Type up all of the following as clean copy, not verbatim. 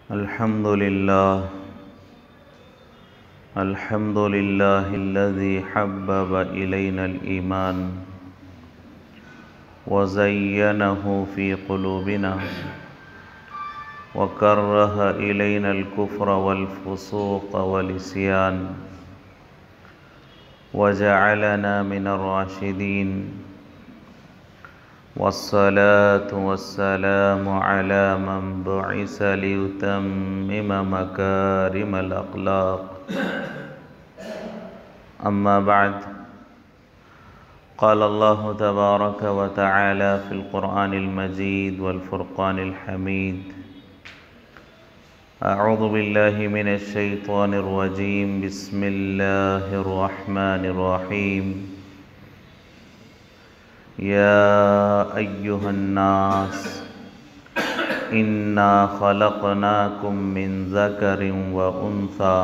अल्हम्दुलिल्लाहिल्लज़ी हब्बब इलैनल ईमान व ज़य्यनहु फ़ी क़ुलूबिना व कररह इलैनल कुफ़्र वल फ़ुसूक़ वल इस्यान व जअलना मिनर राशिदीन वस्सलातु वस्सलामु अला मन बुइस लियुतम्मिम मकारिमल अख़लाक़ अम्मा बअद क़ाल अल्लाहु तबारक व तआला फ़िल क़ुरआनिल मजीद वल फ़ुरक़ानिल हमीद अऊज़ु बिल्लाहि मिनश शैतानिर रजीम बिस्मिल्लाहिर रहमानिर रहीम या अय्युहन्नास इन्ना ख़लक़नाकुम मिन ज़करिन व उन्सा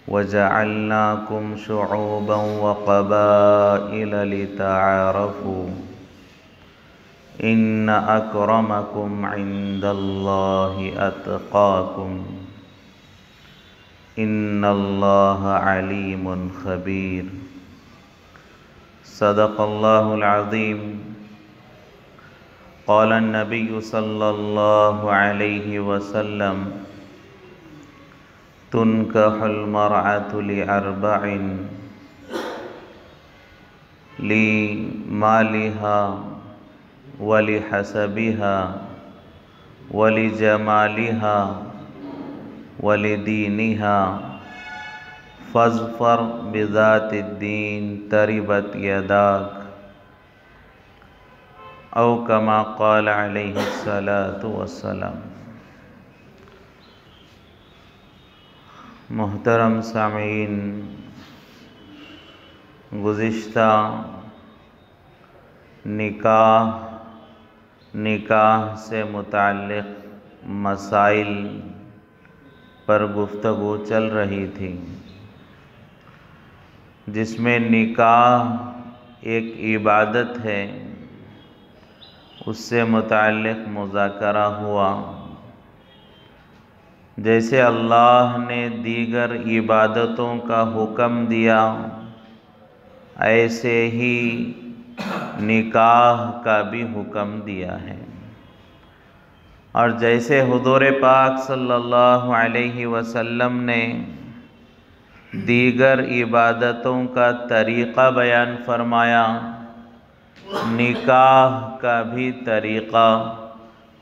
वजअलनाकुम शुऊबन व क़बाइल लितआरफ़ू इन्न अक्रमकुम इंदल्लाहि अत्क़ाकुम इन्नल्लाहा अलीमुन ख़बीर। सदक़ल्लाहुल अज़ीम। क़ाल अन्नबिय्यु सल्लल्लाहु अलैहि वसल्लम तुनकहुल मरअतु लिअर्बइन लिमालिहा वलिहसबिहा वलिजमालिहा वलिदीनिहा फ़ज़फ़र बिज़ातिद्दीन तरिबत यदाक औ कमा क़ाल अलैहिस्सलातु वस्सलाम। मोहतरम सामीन, गुज़िश्ता निकाह से मुताल्लिक़ मसाइल पर गुफ्तगू चल रही थी, जिसमें निकाह एक इबादत है, उससे मुताल्लिक़ मुज़ाकरा हुआ। जैसे अल्लाह ने दीगर इबादतों का हुक्म दिया, ऐसे ही निकाह का भी हुक्म दिया है। और जैसे हुज़ूर पाक सल्लल्लाहु अलैहि वसल्लम ने दीगर इबादतों का तरीक़ा बयान फरमाया, निकाह का भी तरीक़ा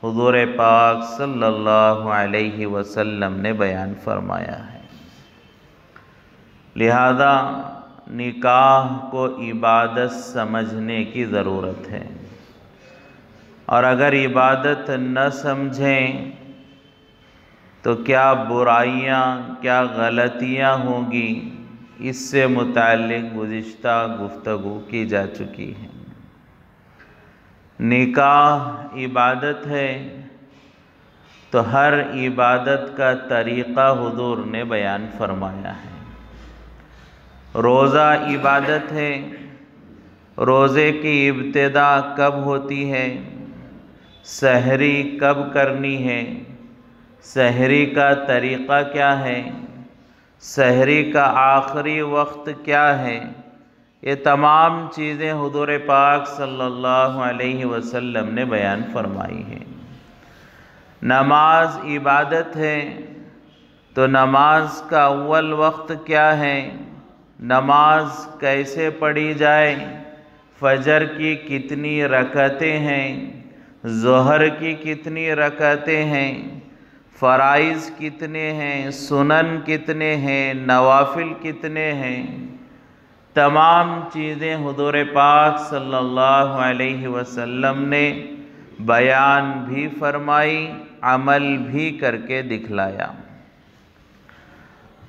हुज़ूर पाक सल्लल्लाहु अलैहि वसल्लम ने बयान फरमाया है। लिहाजा निकाह को इबादत समझने की ज़रूरत है, और अगर इबादत न समझें तो क्या बुराइयाँ, क्या गलतियाँ होंगी, इससे मुताल्लिक़ गुज़िश्ता गुफ्तगू की जा चुकी है। निकाह इबादत है, तो हर इबादत का तरीक़ा हुज़ूर ने बयान फरमाया है। रोज़ा इबादत है, रोज़े की इब्तिदा कब होती है, सहरी कब करनी है, सहरी का तरीक़ा क्या है, सहरी का आखिरी वक्त क्या है, ये तमाम चीज़ें हुज़ूर पाक सल्लल्लाहु अलैहि वसल्लम ने बयान फरमाई हैं। नमाज इबादत है, तो नमाज का अव्वल वक्त क्या है, नमाज कैसे पढ़ी जाए, फजर की कितनी रकअतें हैं, ज़ोहर की कितनी रकअतें हैं, फ़राइज़ कितने हैं, सुनन कितने हैं, नवाफिल कितने हैं, तमाम चीज़ें हुज़ूर पाक सल्लल्लाहु अलैहि वसल्लम ने बयान भी फरमाई, अमल भी करके दिखलाया।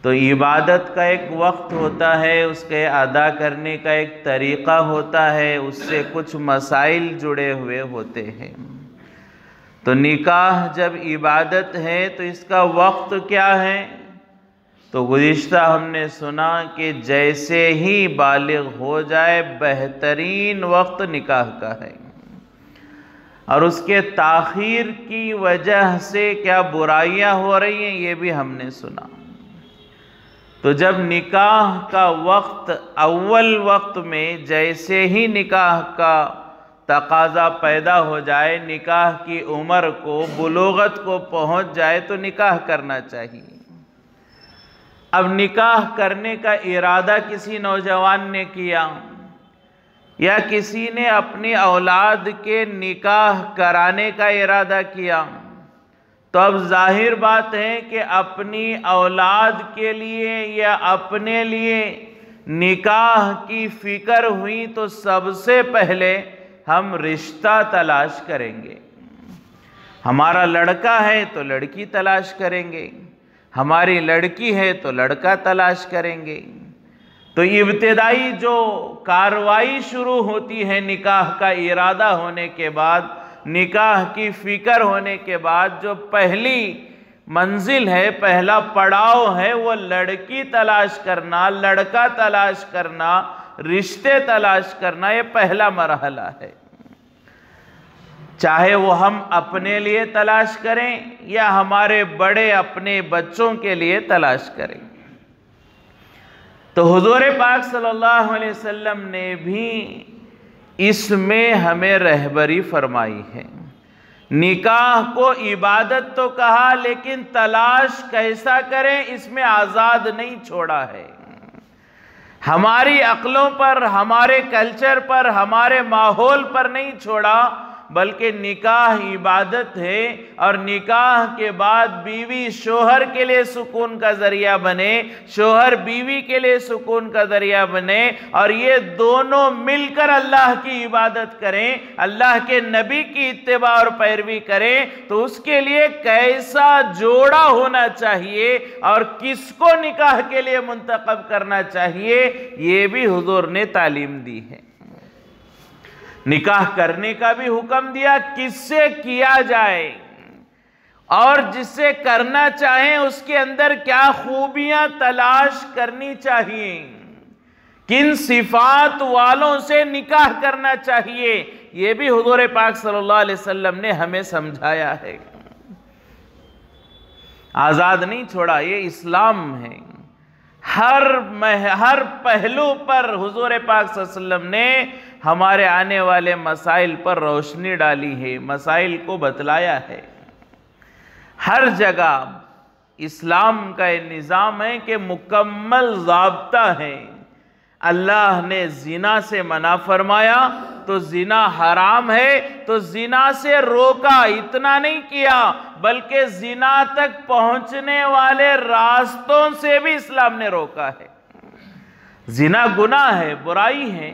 तो इबादत का एक वक्त होता है, उसके अदा करने का एक तरीक़ा होता है, उससे कुछ मसाइल जुड़े हुए होते हैं। तो निकाह जब इबादत है तो इसका वक्त क्या है, तो गुज़िश्ता हमने सुना कि जैसे ही बालिग़ हो जाए बेहतरीन वक्त निकाह का है। और उसके ताख़ीर की वजह से क्या बुराइयां हो रही हैं, ये भी हमने सुना। तो जब निकाह का वक्त अव्वल वक्त में जैसे ही निकाह का तकाजा पैदा हो जाए, निकाह की उम्र को, बुलूगत को पहुंच जाए तो निकाह करना चाहिए। अब निकाह करने का इरादा किसी नौजवान ने किया या किसी ने अपनी औलाद के निकाह कराने का इरादा किया, तो अब जाहिर बात है कि अपनी औलाद के लिए या अपने लिए निकाह की फिक्र हुई तो सबसे पहले हम रिश्ता तलाश करेंगे। हमारा लड़का है तो लड़की तलाश करेंगे, हमारी लड़की है तो लड़का तलाश करेंगे। तो इब्तिदाई जो कार्रवाई शुरू होती है निकाह का इरादा होने के बाद, निकाह की फिक्र होने के बाद, जो पहली मंजिल है, पहला पड़ाव है, वो लड़की तलाश करना, लड़का तलाश करना, रिश्ते तलाश करना, ये पहला मरहला है। चाहे वो हम अपने लिए तलाश करें या हमारे बड़े अपने बच्चों के लिए तलाश करें। तो हुजूर पाक सल्लल्लाहु अलैहि वसल्लम ने भी इसमें हमें रहबरी फरमाई है। निकाह को इबादत तो कहा, लेकिन तलाश कैसा करें इसमें आज़ाद नहीं छोड़ा है। हमारी अक्लों पर, हमारे कल्चर पर, हमारे माहौल पर नहीं छोड़ा, बल्कि निकाह इबादत है और निकाह के बाद बीवी शोहर के लिए सुकून का ज़रिया बने, शोहर बीवी के लिए सुकून का ज़रिया बने और ये दोनों मिलकर अल्लाह की इबादत करें, अल्लाह के नबी की इत्तिबा और पैरवी करें। तो उसके लिए कैसा जोड़ा होना चाहिए और किसको निकाह के लिए मुंतखब करना चाहिए, ये भी हुजूर ने तालीम दी है। निकाह करने का भी हुक्म दिया, किससे किया जाए और जिससे करना चाहें उसके अंदर क्या खूबियां तलाश करनी चाहिए, किन सिफात वालों से निकाह करना चाहिए, ये भी हुजूर पाक सल्लल्लाहु अलैहि वसल्लम ने हमें समझाया है। आज़ाद नहीं छोड़ा, ये इस्लाम है। हर पहलू पर हुजूर पाक सल्लल्लाहु अलैहि वसल्लम ने हमारे आने वाले मसाइल पर रोशनी डाली है, मसाइल को बतलाया है। हर जगह इस्लाम का ये निज़ाम है कि मुकम्मल ज़ाब्ता है। अल्लाह ने जिना से मना फरमाया तो जिना हराम है, तो जिना से रोका, इतना नहीं किया बल्कि जिना तक पहुंचने वाले रास्तों से भी इस्लाम ने रोका है। जिना गुनाह है, बुराई है,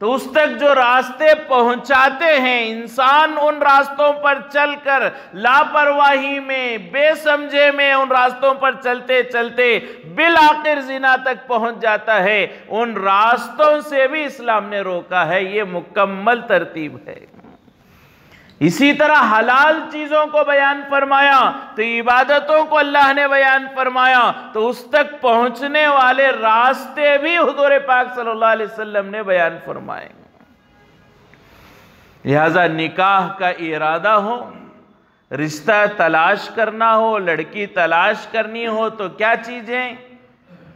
तो उस तक जो रास्ते पहुंचाते हैं, इंसान उन रास्तों पर चलकर लापरवाही में, बेसमझे में उन रास्तों पर चलते चलते बिल आखिर जिना तक पहुंच जाता है, उन रास्तों से भी इस्लाम ने रोका है। ये मुकम्मल तरतीब है। इसी तरह हलाल चीजों को बयान फरमाया तो इबादतों को अल्लाह ने बयान फरमाया, तो उस तक पहुंचने वाले रास्ते भी हुजूर पाक सल्लल्लाहु अलैहि वसल्लम ने बयान फरमाए। लिहाजा निकाह का इरादा हो, रिश्ता तलाश करना हो, लड़की तलाश करनी हो, तो क्या चीजें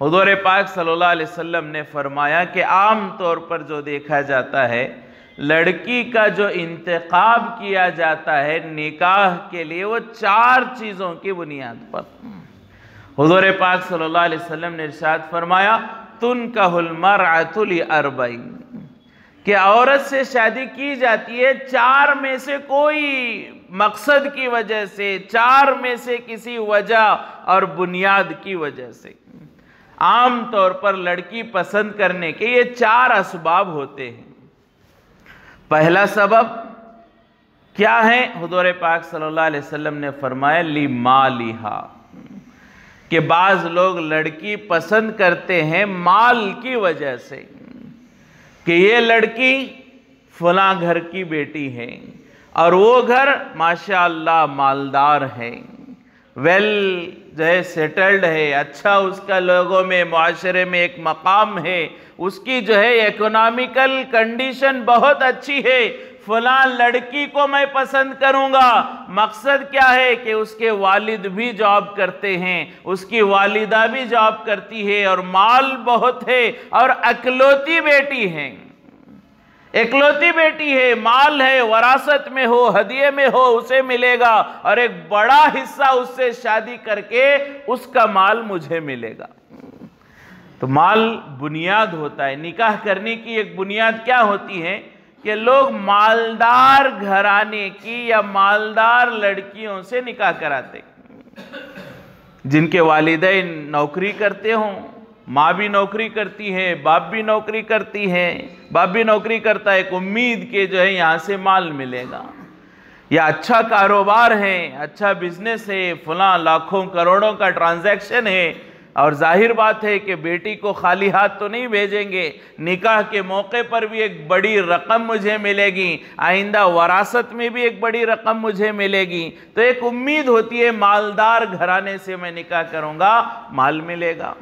हुजूर पाक सल्लल्लाहु अलैहि वसल्लम ने फरमाया कि आम तौर पर जो देखा जाता है, लड़की का जो इंतखाब किया जाता है निकाह के लिए, वो 4 चीज़ों की बुनियाद पर। हुजूर पाक सल्लल्लाहु अलैहि वसल्लम ने इरशाद फरमाया, तुनकाहुल मरअतु लिअरबईन, कि औरत से शादी की जाती है 4 में से कोई मकसद की वजह से, 4 में से किसी वजह और बुनियाद की वजह से। आम तौर पर लड़की पसंद करने के ये 4 असबाब होते हैं। पहला सबब क्या है? हुजूर पाक सल्लल्लाहु अलैहि वसल्लम ने फरमाया ली मालिहा, कि बाज लोग लड़की पसंद करते हैं माल की वजह से, कि ये लड़की फला घर की बेटी है और वो घर माशाअल्लाह मालदार है, वेल जो है सेटल्ड है, अच्छा उसका लोगों में मुआशरे में एक मकाम है, उसकी जो है इकोनॉमिकल कंडीशन बहुत अच्छी है, फलां लड़की को मैं पसंद करूंगा। मकसद क्या है कि उसके वालिद भी जॉब करते हैं, उसकी वालिदा भी जॉब करती है और माल बहुत है और इकलौती बेटी है, इकलौती बेटी है, माल है, वरासत में हो, हदिये में हो, उसे मिलेगा और एक बड़ा हिस्सा उससे शादी करके उसका माल मुझे मिलेगा। तो माल बुनियाद होता है। निकाह करने की एक बुनियाद क्या होती है कि लोग मालदार घराने की या मालदार लड़कियों से निकाह कराते, जिनके वालिदैन नौकरी करते हों, माँ भी नौकरी करती है, बाप भी नौकरी करती है, बाप भी नौकरी करता है, एक उम्मीद के जो है यहाँ से माल मिलेगा, या अच्छा कारोबार है, अच्छा बिजनेस है, फलां लाखों करोड़ों का ट्रांजैक्शन है और जाहिर बात है कि बेटी को खाली हाथ तो नहीं भेजेंगे, निकाह के मौके पर भी एक बड़ी रकम मुझे मिलेगी, आइंदा वरासत में भी एक बड़ी रकम मुझे मिलेगी। तो एक उम्मीद होती है मालदार घराने से मैं निकाह करूँगा, माल मिलेगा।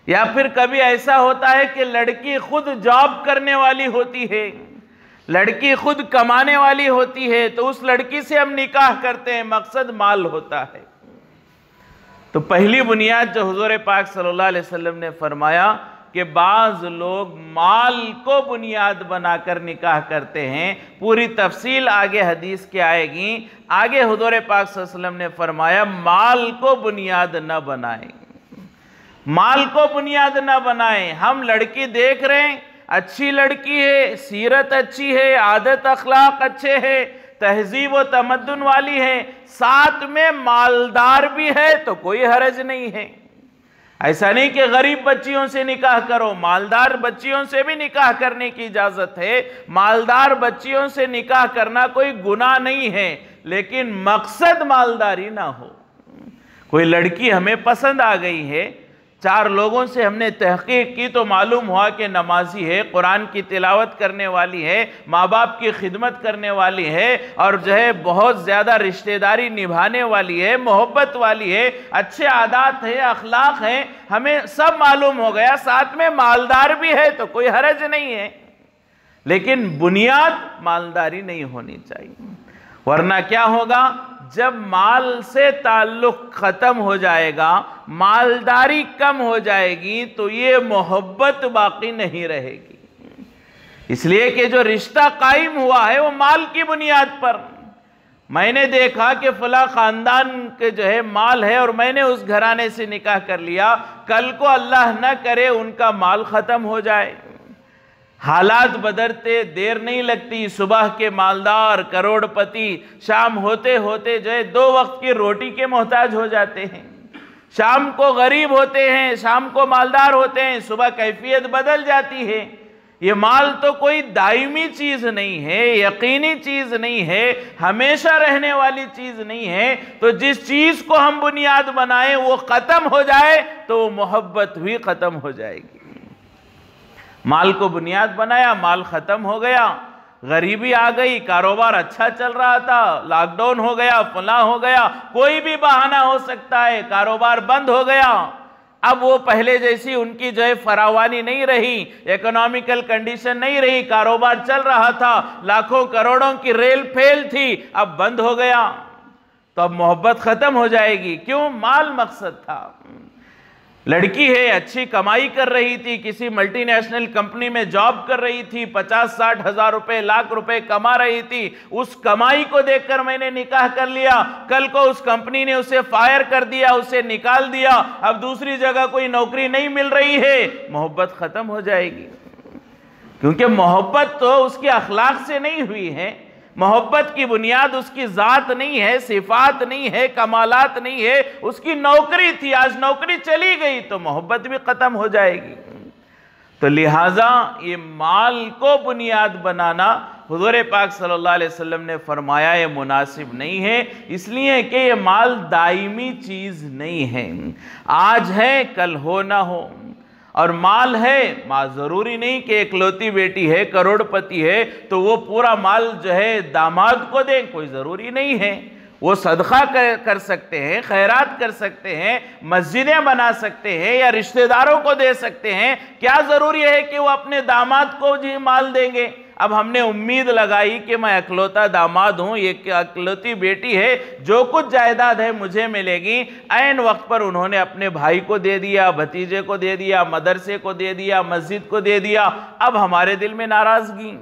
या फिर कभी ऐसा होता है कि लड़की खुद जॉब करने वाली होती है, लड़की खुद कमाने वाली होती है, तो उस लड़की से हम निकाह करते हैं, मकसद माल होता है। तो पहली बुनियाद जो हुजूर पाक सल्लल्लाहु अलैहि वसल्लम ने फरमाया कि बाज़ लोग माल को बुनियाद बनाकर निकाह करते हैं, पूरी तफसील आगे हदीस के आएगी। आगे हुजूर पाक सल्लल्लाहु अलैहि वसल्लम ने फरमाया माल को बुनियाद न बनाएं, माल को बुनियाद न बनाएं। हम लड़की देख रहे हैं, अच्छी लड़की है, सीरत अच्छी है, आदत अखलाक अच्छे है, तहजीब व तमद्दुन वाली है, साथ में मालदार भी है, तो कोई हरज नहीं है। ऐसा नहीं कि गरीब बच्चियों से निकाह करो, मालदार बच्चियों से भी निकाह करने की इजाजत है। मालदार बच्चियों से निकाह करना कोई गुनाह नहीं है, लेकिन मकसद मालदारी ना हो। कोई लड़की हमें पसंद आ गई है, 4 लोगों से हमने तहकीक की तो मालूम हुआ कि नमाजी है, कुरान की तिलावत करने वाली है, माँ बाप की खिदमत करने वाली है और जो है बहुत ज़्यादा रिश्तेदारी निभाने वाली है, मोहब्बत वाली है, अच्छे आदात है, अखलाक है, हमें सब मालूम हो गया, साथ में मालदार भी है, तो कोई हरज नहीं है। लेकिन बुनियाद मालदारी नहीं होनी चाहिए, वरना क्या होगा, जब माल से ताल्लुक खत्म हो जाएगा, मालदारी कम हो जाएगी, तो ये मोहब्बत बाकी नहीं रहेगी। इसलिए कि जो रिश्ता कायम हुआ है वो माल की बुनियाद पर। मैंने देखा कि फला खानदान के जो है माल है और मैंने उस घराने से निकाह कर लिया, कल को अल्लाह न करे उनका माल खत्म हो जाए, हालात बदलते देर नहीं लगती, सुबह के मालदार करोड़पति शाम होते होते जो है 2 वक्त की रोटी के मोहताज हो जाते हैं, शाम को गरीब होते हैं, शाम को मालदार होते हैं, सुबह कैफियत बदल जाती है। ये माल तो कोई दायमी चीज़ नहीं है, यकीनी चीज़ नहीं है, हमेशा रहने वाली चीज़ नहीं है। तो जिस चीज़ को हम बुनियाद बनाएं वो ख़त्म हो जाए तो मोहब्बत भी ख़त्म हो जाएगी। माल को बुनियाद बनाया, माल खत्म हो गया, गरीबी आ गई, कारोबार अच्छा चल रहा था, लॉकडाउन हो गया, फला हो गया, कोई भी बहाना हो सकता है, कारोबार बंद हो गया। अब वो पहले जैसी उनकी जो है फरावानी नहीं रही, इकोनॉमिकल कंडीशन नहीं रही, कारोबार चल रहा था, लाखों करोड़ों की रेल फेल थी, अब बंद हो गया, तो अब मोहब्बत खत्म हो जाएगी। क्यों? माल मकसद था। लड़की है, अच्छी कमाई कर रही थी, किसी मल्टीनेशनल कंपनी में जॉब कर रही थी, 50-60 हज़ार रुपए, लाख रुपए कमा रही थी, उस कमाई को देखकर मैंने निकाह कर लिया, कल को उस कंपनी ने उसे फायर कर दिया, उसे निकाल दिया, अब दूसरी जगह कोई नौकरी नहीं मिल रही है, मोहब्बत खत्म हो जाएगी। क्योंकि मोहब्बत तो उसके अखलाक से नहीं हुई है, मोहब्बत की बुनियाद उसकी ज़ात नहीं है, सिफात नहीं है, कमालात नहीं है, उसकी नौकरी थी, आज नौकरी चली गई तो मोहब्बत भी ख़त्म हो जाएगी। तो लिहाजा ये माल को बुनियाद बनाना हुज़ूर पाक सल्लल्लाहु अलैहि वसल्लम ने फरमाया ये मुनासिब नहीं है, इसलिए कि ये माल दायमी चीज़ नहीं है, आज है कल हो ना हो। और माल है, माँ ज़रूरी नहीं कि इकलौती बेटी है, करोड़पति है तो वो पूरा माल जो है दामाद को दें, कोई ज़रूरी नहीं है। वो सदका कर सकते हैं, खैरात कर सकते हैं, मस्जिदें बना सकते हैं या रिश्तेदारों को दे सकते हैं। क्या ज़रूरी है कि वो अपने दामाद को जी माल देंगे, अब हमने उम्मीद लगाई कि मैं अकलौता दामाद हूँ, ये अकलौती बेटी है, जो कुछ जायदाद है मुझे मिलेगी। ऐन वक्त पर उन्होंने अपने भाई को दे दिया, भतीजे को दे दिया, मदरसे को दे दिया, मस्जिद को दे दिया। अब हमारे दिल में नाराज़गी,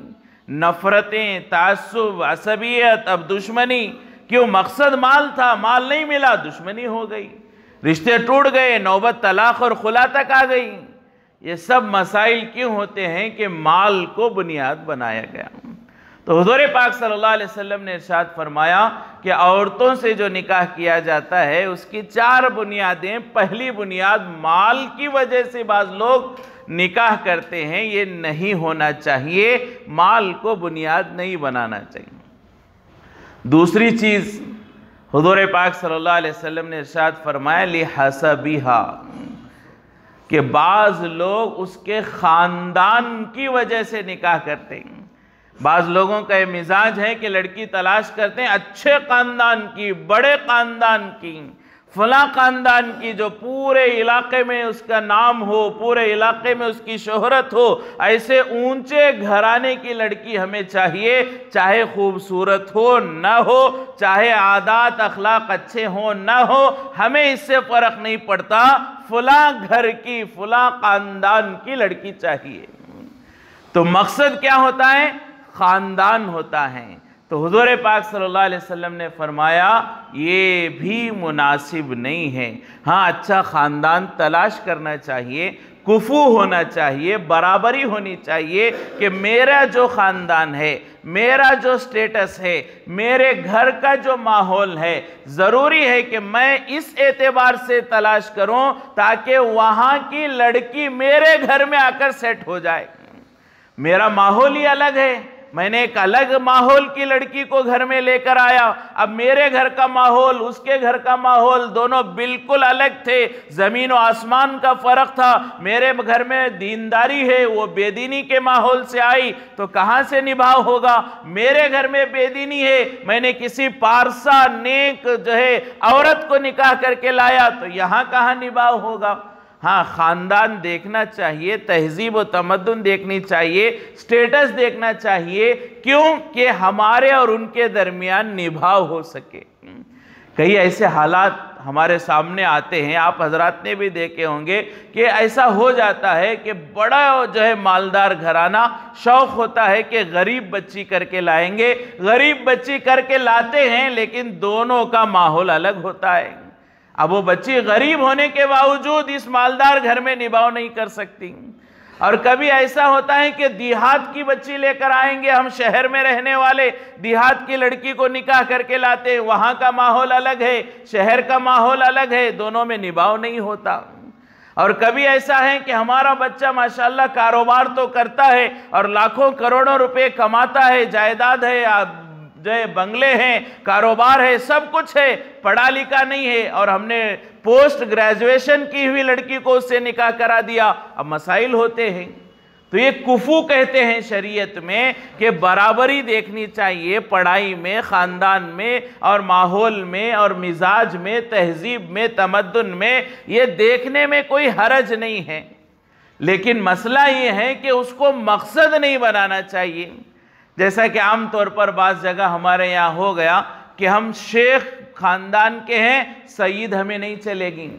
नफ़रतें, तासुब, असबियत, अब दुश्मनी। क्यों? मकसद माल था, माल नहीं मिला, दुश्मनी हो गई, रिश्ते टूट गए, नौबत तलाक और खुला तक आ गई। ये सब मसाइल क्यों होते हैं? कि माल को बुनियाद बनाया गया। तो हुज़ूर पाक सल्लल्लाहु अलैहि वसल्लम ने इरशाद फरमाया कि औरतों से जो निकाह किया जाता है उसकी 4 बुनियादें। पहली बुनियाद, माल की वजह से बाज़ लोग निकाह करते हैं, ये नहीं होना चाहिए, माल को बुनियाद नहीं बनाना चाहिए। दूसरी चीज़, हुज़ूर पाक सल्लल्लाहु अलैहि वसल्लम ने इरशाद फरमाया लिहसबिहा, कि बाज़ लोग उसके ख़ानदान की वजह से निकाह करते हैं। बाज़ लोगों का ये मिजाज है कि लड़की तलाश करते हैं अच्छे ख़ानदान की, बड़े ख़ानदान की, फला ख़ानदान की, जो पूरे इलाके में उसका नाम हो, पूरे इलाके में उसकी शोहरत हो। ऐसे ऊंचे घराने की लड़की हमें चाहिए, चाहे खूबसूरत हो न हो, चाहे आदात अखलाक अच्छे हो न हो, हमें इससे फ़र्क नहीं पड़ता, फला घर की, फला ख़ानदान की लड़की चाहिए। तो मकसद क्या होता है? ख़ानदान होता है। तो हुज़ूर पाक सल्लल्लाहु अलैहि वसल्लम ने फरमाया ये भी मुनासिब नहीं है। हाँ, अच्छा ख़ानदान तलाश करना चाहिए, कुफू होना चाहिए, बराबरी होनी चाहिए कि मेरा जो ख़ानदान है, मेरा जो स्टेटस है, मेरे घर का जो माहौल है, ज़रूरी है कि मैं इस एतबार से तलाश करूं ताकि वहाँ की लड़की मेरे घर में आकर सेट हो जाए। मेरा माहौल ही अलग है, मैंने एक अलग माहौल की लड़की को घर में लेकर आया। अब मेरे घर का माहौल, उसके घर का माहौल दोनों बिल्कुल अलग थे, ज़मीन और आसमान का फ़र्क था। मेरे घर में दीनदारी है, वो बेदीनी के माहौल से आई तो कहाँ से निभाव होगा? मेरे घर में बेदीनी है, मैंने किसी पारसा नेक जो है औरत को निकाह करके लाया तो यहाँ कहाँ निभाव होगा? हाँ, ख़ानदान देखना चाहिए, तहजीब व तमद्दुन देखनी चाहिए, स्टेटस देखना चाहिए, क्यों कि हमारे और उनके दरमियान निभाव हो सके। कई ऐसे हालात हमारे सामने आते हैं, आप हजरात ने भी देखे होंगे कि ऐसा हो जाता है कि बड़ा जो है मालदार घराना, शौक़ होता है कि गरीब बच्ची करके लाएंगे, गरीब बच्ची करके लाते हैं, लेकिन दोनों का माहौल अलग होता है। अब वो बच्ची गरीब होने के बावजूद इस मालदार घर में निभाव नहीं कर सकती। और कभी ऐसा होता है कि देहात की बच्ची लेकर आएंगे, हम शहर में रहने वाले देहात की लड़की को निकाह करके लाते हैं, वहाँ का माहौल अलग है, शहर का माहौल अलग है, दोनों में निभाव नहीं होता। और कभी ऐसा है कि हमारा बच्चा माशाल्लाह कारोबार तो करता है और लाखों करोड़ों रुपए कमाता है, जायदाद है, जो बंगले हैं, कारोबार है, सब कुछ है, पढ़ा लिखा नहीं है, और हमने पोस्ट ग्रेजुएशन की हुई लड़की को उससे निकाह करा दिया। अब मसाइल होते हैं। तो ये कुफू कहते हैं शरीयत में कि बराबरी देखनी चाहिए पढ़ाई में, ख़ानदान में और माहौल में और मिजाज में, तहजीब में, तमद्दुन में, ये देखने में कोई हरज नहीं है। लेकिन मसला ये है कि उसको मकसद नहीं बनाना चाहिए। जैसा कि आम तौर पर बाज़ जगह हमारे यहाँ हो गया कि हम शेख ख़ानदान के हैं, सईद हमें नहीं चलेगी,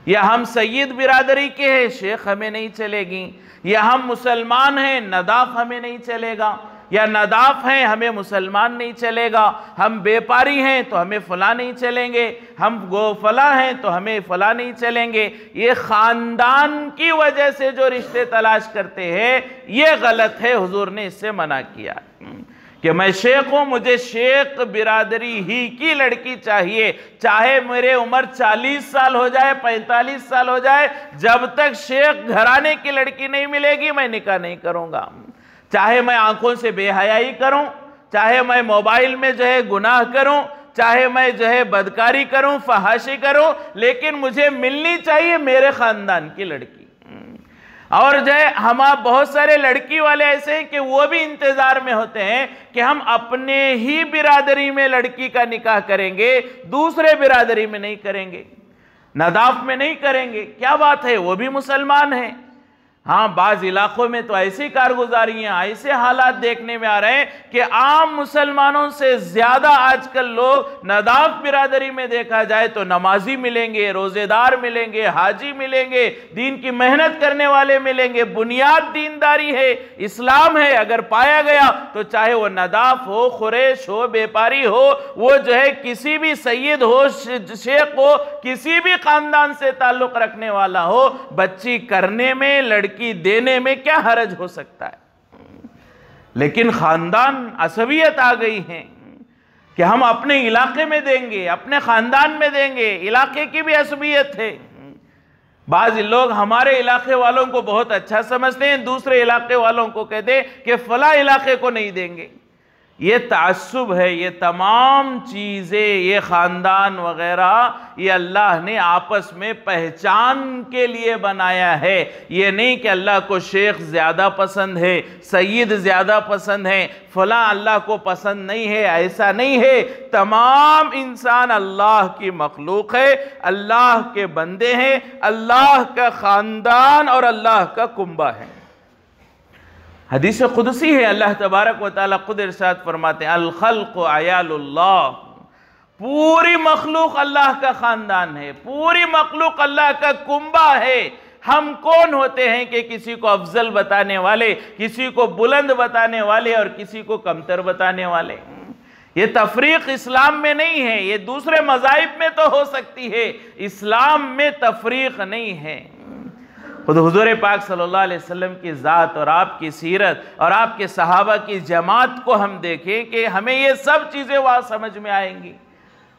या हम सईद बिरादरी के हैं, शेख हमें नहीं चलेगी, या हम मुसलमान हैं, नदाफ हमें नहीं चलेगा, या नदाफ हैं हमें मुसलमान नहीं चलेगा, हम व्यापारी हैं तो हमें फ़ला नहीं चलेंगे, हम गोफला हैं तो हमें फ़ला नहीं चलेंगे। ये ख़ानदान की वजह से जो रिश्ते तलाश करते हैं ये गलत है। हुजूर ने इससे मना किया कि मैं शेख हूँ, मुझे शेख बिरादरी ही की लड़की चाहिए, चाहे मेरे उम्र 40 साल हो जाए, 45 साल हो जाए, जब तक शेख घराने की लड़की नहीं मिलेगी मैं निकाह नहीं करूँगा। चाहे मैं आंखों से बेहयाई करूं, चाहे मैं मोबाइल में जो है गुनाह करूं, चाहे मैं जो है बदकारी करूं, फहाशी करूं, लेकिन मुझे मिलनी चाहिए मेरे ख़ानदान की लड़की। और जो है हम बहुत सारे लड़की वाले ऐसे हैं कि वो भी इंतज़ार में होते हैं कि हम अपने ही बिरादरी में लड़की का निकाह करेंगे, दूसरे बिरादरी में नहीं करेंगे, नदाफ में नहीं करेंगे। क्या बात है, वो भी मुसलमान है। हाँ, बाज़ इलाकों में तो ऐसी कारगुजारियाँ, ऐसे हालात देखने में आ रहे हैं कि आम मुसलमानों से ज़्यादा आजकल लोग नदाफ बिरादरी में देखा जाए तो नमाजी मिलेंगे, रोज़ेदार मिलेंगे, हाजी मिलेंगे, दीन की मेहनत करने वाले मिलेंगे। बुनियाद दीनदारी है, इस्लाम है। अगर पाया गया तो चाहे वो नदाफ हो, खुरेश हो, व्यापारी हो, वो जो है किसी भी सैयद हो, शेख हो, किसी भी ख़ानदान से ताल्लुक़ रखने वाला हो, बच्ची करने में, लड़की देने में क्या हरज हो सकता है। लेकिन खानदान असबियत आ गई है कि हम अपने इलाके में देंगे, अपने खानदान में देंगे। इलाके की भी असबियत है। बाज़ लोग हमारे इलाके वालों को बहुत अच्छा समझते हैं, दूसरे इलाके वालों को कहते हैं कि फला इलाके को नहीं देंगे। ये तासुब है। ये तमाम चीज़ें, ये ख़ानदान वग़ैरह, ये अल्लाह ने आपस में पहचान के लिए बनाया है। ये नहीं कि अल्लाह को शेख ज़्यादा पसंद है, सैयद ज़्यादा पसंद है, फ़लाँ अल्लाह को पसंद नहीं है, ऐसा नहीं है। तमाम इंसान अल्लाह की मखलूक है, अल्लाह के बंदे हैं, अल्लाह का ख़ानदान और अल्लाह का कुंबा है। हदीस कुदसी है, अल्लाह तबारक व तआला खुद इरशाद फरमाते हैं, अल खल्क़ु अयालुल्लाह, पूरी मखलूक अल्लाह का ख़ानदान है, पूरी मखलूक अल्लाह का कुंबा है। हम कौन होते हैं कि किसी को अफजल बताने वाले, किसी को बुलंद बताने वाले और किसी को कमतर बताने वाले। ये तफरीक इस्लाम में नहीं है। ये दूसरे मज़ाहिब में तो हो सकती है, इस्लाम में तफरीक नहीं है। खुद हुज़ूर पाक सल्लल्लाहु अलैहि वसल्लम की ज़ात और आपकी सीरत और आपके सहाबा की जमात को हम देखें कि हमें ये सब चीज़ें वहाँ समझ में आएंगी।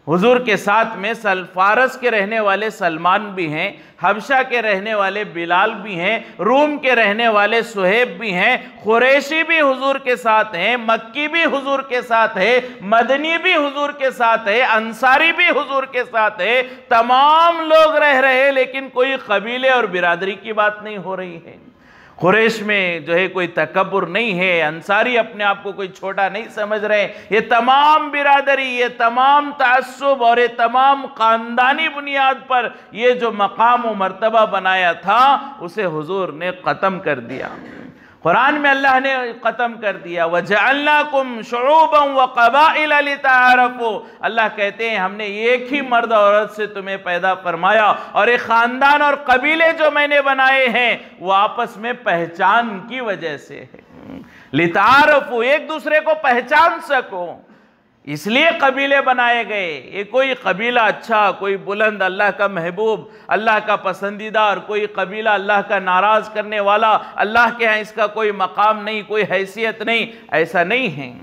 हुजूर के साथ में फारस के रहने वाले सलमान भी हैं, हबशा के रहने वाले बिलाल भी हैं, रूम के रहने वाले सुहेब भी हैं, कुरैशी भी हुजूर के साथ हैं, मक्की भी हुजूर के साथ है, मदनी भी हुजूर के साथ है, अंसारी भी हुजूर के साथ है। तमाम लोग रह रहे हैं, लेकिन कोई कबीले और बिरादरी की बात नहीं हो रही है। कुरैश में जो है कोई तकब्बुर नहीं है, अंसारी अपने आप को कोई छोटा नहीं समझ रहे। ये तमाम बिरादरी, ये तमाम तासुब और ये तमाम ख़ानदानी बुनियाद पर ये जो मकाम व मर्तबा बनाया था, उसे हुजूर ने ख़त्म कर दिया। कुरान में अल्लाह ने ख़त्म कर दिया, वजअलनाकुम शुऊबन व क़बाइल लितआरफू। अल्लाह कहते हैं हमने एक ही मर्द औरत से तुम्हें पैदा फरमाया और एक ख़ानदान और कबीले जो मैंने बनाए हैं वो आपस में पहचान की वजह से है। लितआरफू, एक दूसरे को पहचान सको, इसलिए कबीले बनाए गए। ये कोई कबीला अच्छा, कोई बुलंद, अल्लाह का महबूब, अल्लाह का पसंदीदा, और कोई कबीला अल्लाह का नाराज़ करने वाला, अल्लाह के यहाँ इसका कोई मकाम नहीं, कोई हैसियत नहीं, ऐसा नहीं है।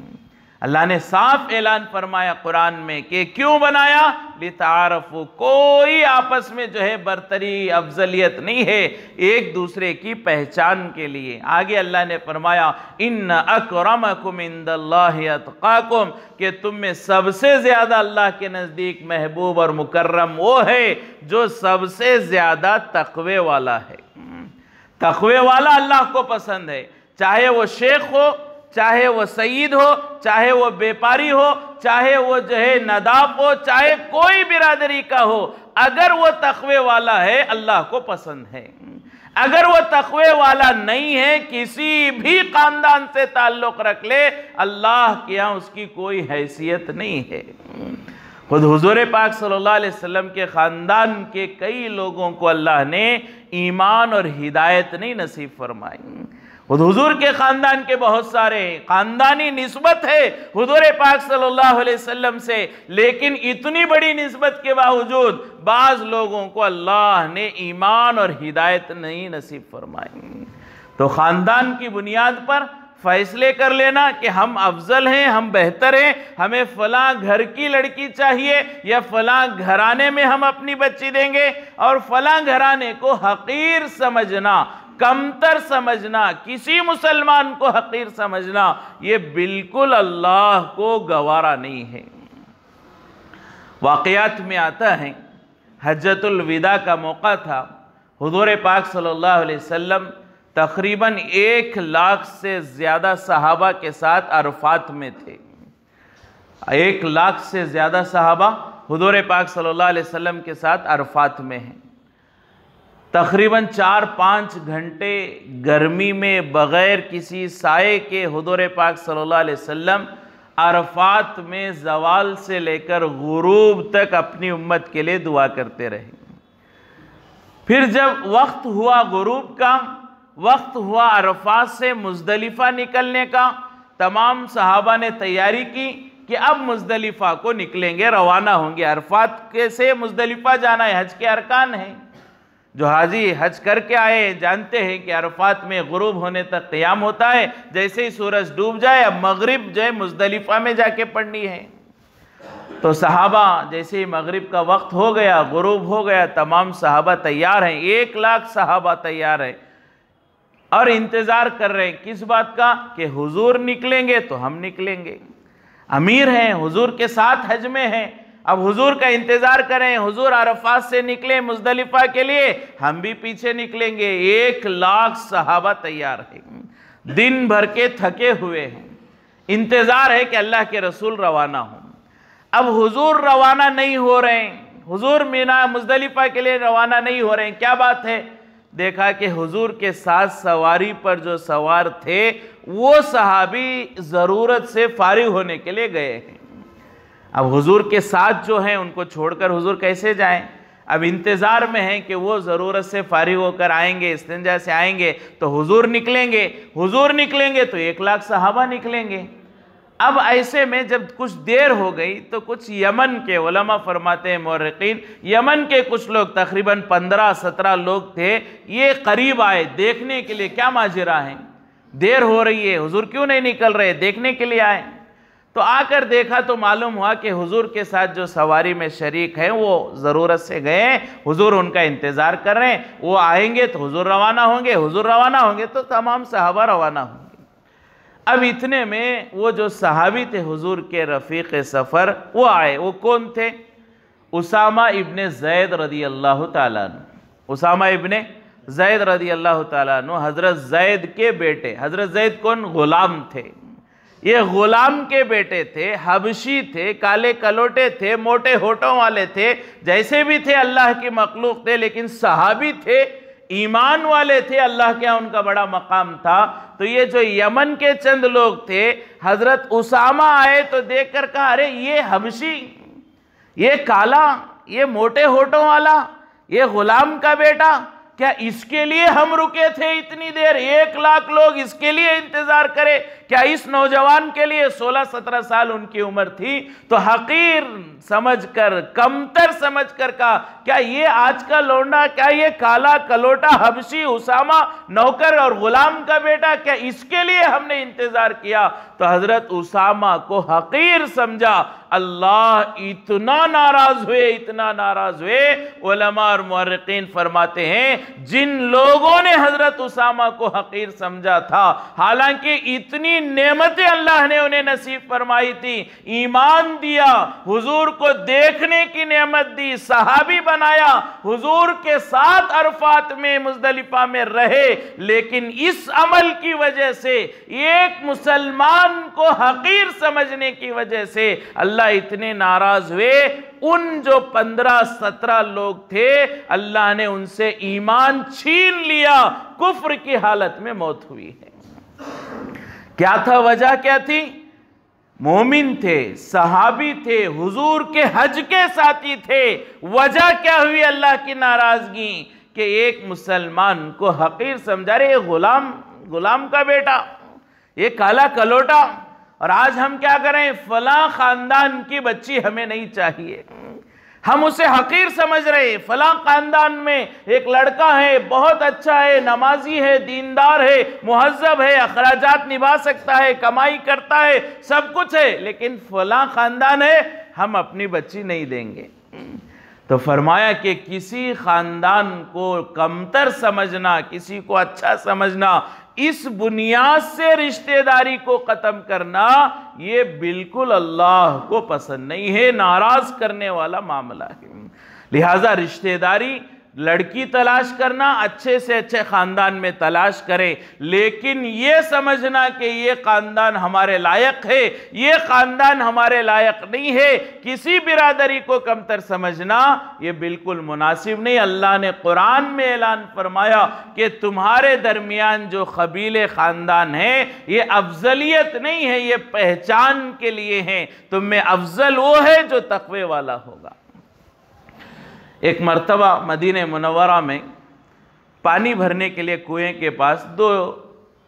अल्लाह ने साफ ऐलान फरमाया कुरान में कि क्यों बनाया, लितारफू, कोई आपस में जो है बरतरी अफजलियत नहीं है, एक दूसरे की पहचान के लिए। आगे अल्लाह ने फरमाया इन्न अकरमकुम इंदल्लाहि अतकाकुम, कि तुम में सबसे ज़्यादा अल्लाह के नज़दीक महबूब और मुकर्रम वो है जो सबसे ज़्यादा तक़वे वाला है। तक़वे वाला अल्लाह को पसंद है, चाहे वो शेख हो, चाहे वो सईद हो, चाहे वो व्यापारी हो, चाहे वो जो है नदाफ हो, चाहे कोई बिरादरी का हो, अगर वो तक़वे वाला है अल्लाह को पसंद है। अगर वो तक़वे वाला नहीं है, किसी भी ख़ानदान से ताल्लुक़ रख ले, अल्लाह के यहाँ उसकी कोई हैसियत नहीं है। खुद हुज़ूर पाक सल्लल्लाहु अलैहि वसल्लम के ख़ानदान के कई लोगों को अल्लाह ने ईमान और हिदायत नहीं नसीब फरमाई। खुद हुजूर के ख़ानदान के बहुत सारे ख़ानदानी निस्बत है हुजूर पाक सल्लल्लाहु अलैहि वसल्लम से, लेकिन इतनी बड़ी निस्बत के बावजूद बाज़ लोगों को अल्लाह ने ईमान और हिदायत नहीं नसीब फरमाई। तो ख़ानदान की बुनियाद पर फैसले कर लेना कि हम अफजल हैं, हम बेहतर हैं, हमें फ़लाँ घर की लड़की चाहिए या फ़लाँ घराने में हम अपनी बच्ची देंगे, और फ़लाँ घराने को हक़ीर समझना, कमतर समझना, किसी मुसलमान को हक़ीर समझना, ये बिल्कुल अल्लाह को गवारा नहीं है। वाक़यात में आता है हज्जतुल विदा का मौका था, हुज़ूर पाक सल्लल्लाहु अलैहि वसल्लम तकरीबन 1 लाख से ज़्यादा सहाबा के साथ अरफात में थे। 1 लाख से ज़्यादा सहाबा हुज़ूर पाक सल्लल्लाहु अलैहि वसल्लम के साथ अरफात में हैं। तकरीबन 4-5 घंटे गर्मी में बग़ैर किसी साए के हुज़ूर पाक सल्लल्लाहु अलैहि वसल्लम अरफात में ज़वाल से लेकर गुरूब तक अपनी उम्मत के लिए दुआ करते रहे। फिर जब वक्त हुआ गुरूब का, वक्त हुआ अरफात से मुज़दलिफ़ा निकलने का, तमाम सहाबा ने तैयारी की कि अब मुज़दलिफ़ा को निकलेंगे, रवाना होंगे। अरफात के से मुज़दलिफ़ा जाना है, हज के अरकान हैं। जो हाजी हज करके आए जानते हैं कि अरफात में गुरूब होने तक क़ियाम होता है। जैसे ही सूरज डूब जाए अब मगरिब जो है मुज़दलिफ़ा में जाके पढ़नी है। तो सहाबा जैसे ही मगरिब का वक्त हो गया, गुरूब हो गया, तमाम सहाबा तैयार हैं, 1 लाख सहाबा तैयार हैं और इंतज़ार कर रहे हैं किस बात का कि हुजूर निकलेंगे तो हम निकलेंगे। अमीर हैं, हुजूर के साथ हज में हैं, अब हुजूर का इंतज़ार करें। हुजूर अरफात से निकले मुज़दलिफ़ा के लिए, हम भी पीछे निकलेंगे। 1 लाख सहाबा तैयार हैं, दिन भर के थके हुए हैं, इंतज़ार है कि अल्लाह के रसूल रवाना हों। अब हुजूर रवाना नहीं हो रहे हैं, हुजूर मीना मुज़दलिफ़ा के लिए रवाना नहीं हो रहे हैं। क्या बात है? देखा कि हुजूर के साथ सवारी पर जो सवार थे वो सहाबी ज़रूरत से फारिग होने के लिए गए हैं। अब हुजूर के साथ जो हैं उनको छोड़कर हुजूर कैसे जाएं? अब इंतज़ार में हैं कि वो ज़रूरत से फारिग होकर आएंगे, इस्तिंजा से आएंगे तो हुजूर निकलेंगे। हुजूर निकलेंगे तो 1 लाख सहाबा निकलेंगे। अब ऐसे में जब कुछ देर हो गई तो कुछ यमन के उलमा फरमाते हैं, मुर्रिखीन, यमन के कुछ लोग तकरीबन 15-17 लोग थे, ये करीब आए देखने के लिए क्या माजरा है, देर हो रही है, हुजूर क्यों नहीं निकल रहे, देखने के लिए आए। तो आकर देखा तो मालूम हुआ कि हुजूर के साथ जो सवारी में शरीक हैं वो ज़रूरत से गए, हुजूर उनका इंतज़ार कर रहे हैं, वो आएंगे तो हुजूर रवाना होंगे, हुजूर रवाना होंगे तो तमाम सहाबा रवाना होंगे। अब इतने में वो जो सहाबी थे हुजूर के रफ़ीक़ सफ़र वो आए। वो कौन थे? उसामा इब्ने ज़ैद रदी अल्लाह ताला अन्हु। उसामा इब्ने ज़ैद रदी अल्लाह ताला अन्हु हज़रत ज़ैद के बेटे। हज़रत ज़ैद कौन? गुलाम थे। ये गुलाम के बेटे थे, हबशी थे, काले कलोटे थे, मोटे होठों वाले थे, जैसे भी थे अल्लाह के मखलूक थे, लेकिन सहाबी थे, ईमान वाले थे, अल्लाह के यहाँ उनका बड़ा मकाम था। तो ये जो यमन के चंद लोग थे, हजरत उसामा आए तो देखकर कहा, अरे ये हबशी, ये काला, ये मोटे होठों वाला, ये गुलाम का बेटा, क्या इसके लिए हम रुके थे इतनी देर? 1 लाख लोग इसके लिए इंतजार करे? क्या इस नौजवान के लिए 16-17 साल उनकी उम्र थी तो हकीर समझकर, कमतर समझकर कहा, क्या ये आज का लौंडा, क्या ये काला कलोटा हबशी उसामा नौकर और गुलाम का बेटा, क्या इसके लिए हमने इंतजार किया? तो हजरत उसामा को हकीर समझा। अल्लाह इतना नाराज हुए, इतना नाराज हुए। उलमा और मुअर्रिखीन फरमाते हैं जिन लोगों ने हजरत उसामा को हकीर समझा था, हालांकि इतनी नेमतें अल्लाह ने उन्हें नसीब फरमाई थी, ईमान दिया, हुजूर को देखने की नेमत दी, सहाबी बनाया, हुजूर के साथ अरफात में मुज़दलिफ़ा में रहे, लेकिन इस अमल की वजह से, एक मुसलमान को हकीर समझने की वजह से अल्लाह इतने नाराज हुए। उन जो 15-17 लोग थे अल्लाह ने उनसे ईमान छीन लिया, कुफ्र की हालत में मौत हुई है। क्या था? वजह क्या थी? मोमिन थे, सहाबी थे, हुजूर के हज के साथी थे। वजह क्या हुई अल्लाह की नाराजगी? कि एक मुसलमान को हकीर समझा रहे, गुलाम का बेटा, ये काला कलोटा। और आज हम क्या करें? फला खानदान की बच्ची हमें नहीं चाहिए, हम उसे हकीर समझ रहे। फला खानदान में एक लड़का है, बहुत अच्छा है, नमाजी है, दीनदार है, मुहज्जब है, अखराजात निभा सकता है, कमाई करता है, सब कुछ है, लेकिन फला खानदान है, हम अपनी बच्ची नहीं देंगे। तो फरमाया कि किसी खानदान को कमतर समझना, किसी को अच्छा समझना, इस बुनियाद से रिश्तेदारी को ख़त्म करना, ये बिल्कुल अल्लाह को पसंद नहीं है, नाराज़ करने वाला मामला है। लिहाजा रिश्तेदारी लड़की तलाश करना अच्छे से अच्छे ख़ानदान में तलाश करें, लेकिन ये समझना कि ये ख़ानदान हमारे लायक है, ये ख़ानदान हमारे लायक नहीं है, किसी बिरादरी को कमतर समझना ये बिल्कुल मुनासिब नहीं। अल्लाह ने कुरान में ऐलान फरमाया कि तुम्हारे दरमियान जो कबीले ख़ानदान है ये अफजलियत नहीं है, ये पहचान के लिए है। तुम में अफजल वो है जो तक़वे वाला होगा। एक मर्तबा मदीने मुनव्वरा में पानी भरने के लिए कुएं के पास दो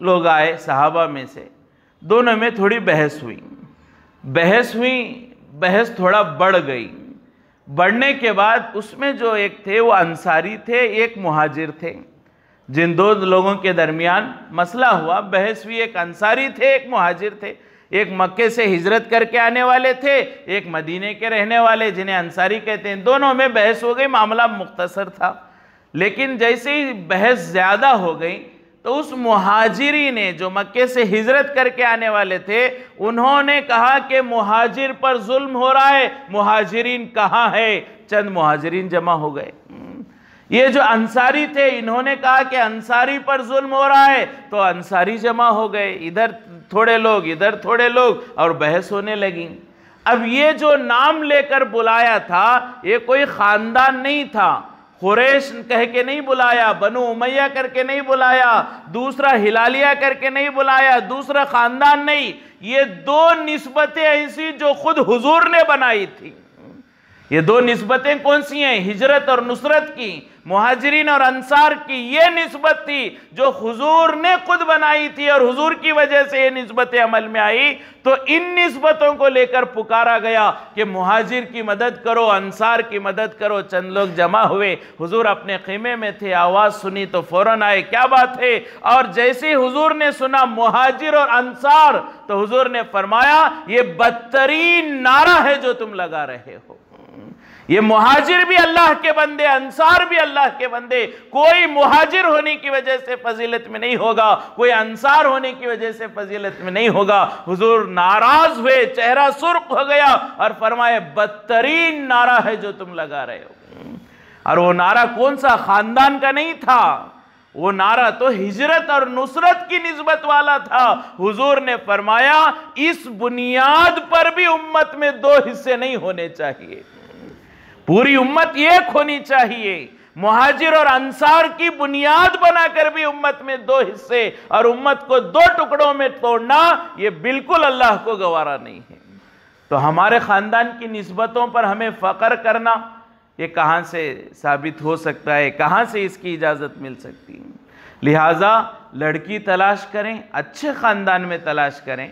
लोग आए सहाबा में से, दोनों में थोड़ी बहस हुई। बहस थोड़ा बढ़ गई। बढ़ने के बाद उसमें जो एक थे वो अंसारी थे, एक मुहाजिर थे। जिन दो लोगों के दरमियान मसला हुआ, बहस हुई, एक अंसारी थे, एक मुहाजिर थे। एक मक्के से हिजरत करके आने वाले थे, एक मदीने के रहने वाले जिन्हें अंसारी कहते हैं। दोनों में बहस हो गई, मामला मुख्तसर था। लेकिन जैसे ही बहस ज़्यादा हो गई तो उस मुहाजिरी ने, जो मक्के से हिजरत करके आने वाले थे, उन्होंने कहा कि मुहाजिर पर जुल्म हो रहा है, मुहाजिरीन कहाँ है? चंद मुहाजिरीन जमा हो गए। ये जो अंसारी थे इन्होंने कहा कि अंसारी पर जुल्म हो रहा है, तो अंसारी जमा हो गए, इधर थोड़े लोग इधर थोड़े लोग, और बहस होने लगी। अब ये जो नाम लेकर बुलाया था ये कोई ख़ानदान नहीं था। कुरैश कह के नहीं बुलाया, बनु उमैया करके नहीं बुलाया, दूसरा हिलालिया करके नहीं बुलाया, दूसरा ख़ानदान नहीं। ये दो निस्बतें ऐसी जो खुद हुजूर ने बनाई थी। ये दो निस्बतें कौन सी हैं? हिजरत और नुसरत की, मुहाजिरीन और अंसार की। ये निस्बत थी जो हुजूर ने खुद बनाई थी और हुजूर की वजह से ये निस्बतें अमल में आई। तो इन निस्बतों को लेकर पुकारा गया कि मुहाजिर की मदद करो, अंसार की मदद करो। चंद लोग जमा हुए, हुजूर अपने ख़ीमे में थे, आवाज़ सुनी तो फौरन आए, क्या बात है? और जैसे हुजूर ने सुना मुहाजिर और अंसार, तो हुजूर ने फरमाया ये बदतरीन नारा है जो तुम लगा रहे हो। ये मुहाजिर भी अल्लाह के बंदे, अंसार भी अल्लाह के बंदे। कोई मुहाजिर होने की वजह से फजीलत में नहीं होगा, कोई अंसार होने की वजह से फजीलत में नहीं होगा। हुजूर नाराज हुए, चेहरा सुर्ख हो गया और फरमाए बदतरीन नारा है जो तुम लगा रहे हो। और वो नारा कौन सा? खानदान का नहीं था, वो नारा तो हिजरत और नुसरत की निस्बत वाला था। हुजूर ने फरमाया इस बुनियाद पर भी उम्मत में दो हिस्से नहीं होने चाहिए, पूरी उम्मत एक होनी चाहिए। मुहाजिर और अंसार की बुनियाद बनाकर भी उम्मत में दो हिस्से और उम्मत को दो टुकड़ों में तोड़ना ये बिल्कुल अल्लाह को गवारा नहीं है। तो हमारे ख़ानदान की निस्बतों पर हमें फ़ख्र करना ये कहाँ से साबित हो सकता है? कहाँ से इसकी इजाज़त मिल सकती है? लिहाजा लड़की तलाश करें, अच्छे ख़ानदान में तलाश करें,